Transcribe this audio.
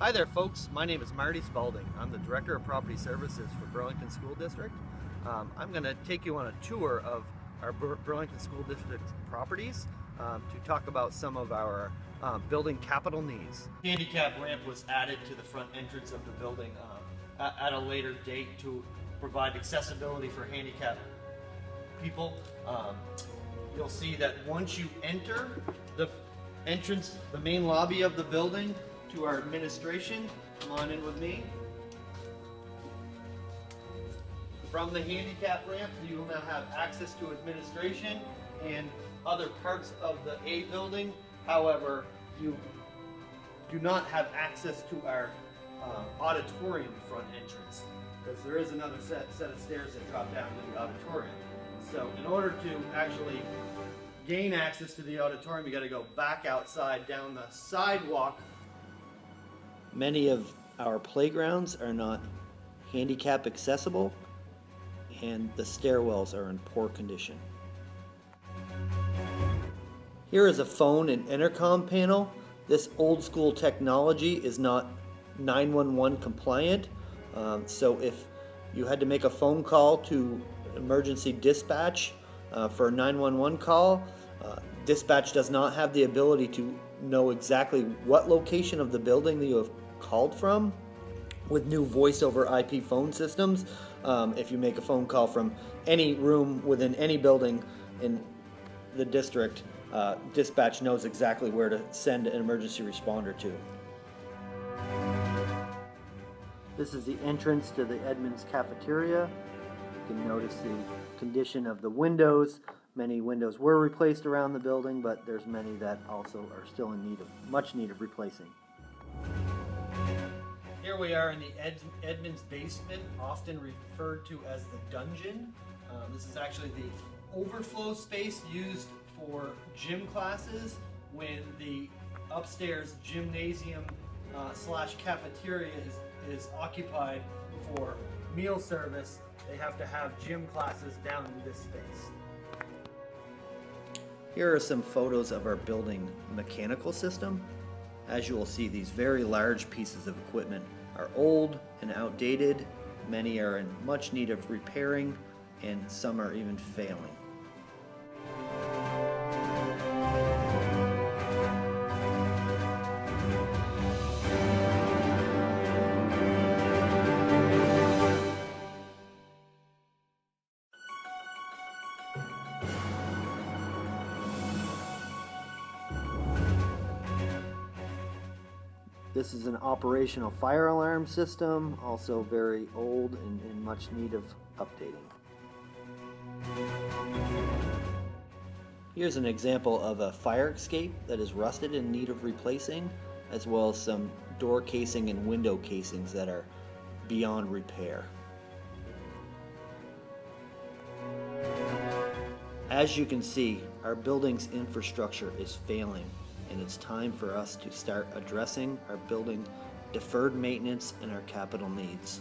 Hi there folks, my name is Marty Spalding. I'm the Director of Property Services for Burlington School District. I'm going to take you on a tour of our Burlington School District properties to talk about some of our building capital needs. Handicap ramp was added to the front entrance of the building at a later date to provide accessibility for handicapped people. You'll see that once you enter the entrance, the main lobby of the building, to our administration. Come on in with me. From the handicap ramp, you will now have access to administration and other parts of the A building. However, you do not have access to our auditorium front entrance because there is another set of stairs that drop down to the auditorium. So in order to actually gain access to the auditorium, you got to go back outside down the sidewalk. Many of our playgrounds are not handicap accessible, and the stairwells are in poor condition. Here is a phone and intercom panel. This old school technology is not 911 compliant, so if you had to make a phone call to emergency dispatch for a 911 call, dispatch does not have the ability to know exactly what location of the building that you have called from. With new voice over IP phone systems, if you make a phone call from any room within any building in the district, dispatch knows exactly where to send an emergency responder to. This is the entrance to the Edmonds cafeteria. You can notice the condition of the windows. Many windows were replaced around the building, but there's many that also are still in much need of replacing. Here we are in the Edmonds basement, often referred to as the dungeon. This is actually the overflow space used for gym classes when the upstairs gymnasium slash cafeteria is occupied for meal service. They have to have gym classes down in this space. Here are some photos of our building mechanical system. As you will see, these very large pieces of equipment are old and outdated. Many are in much need of repairing, and some are even failing. This is an operational fire alarm system, also very old and in much need of updating. Here's an example of a fire escape that is rusted in need of replacing, as well as some door casing and window casings that are beyond repair. As you can see, our building's infrastructure is failing, and it's time for us to start addressing our building deferred maintenance and our capital needs.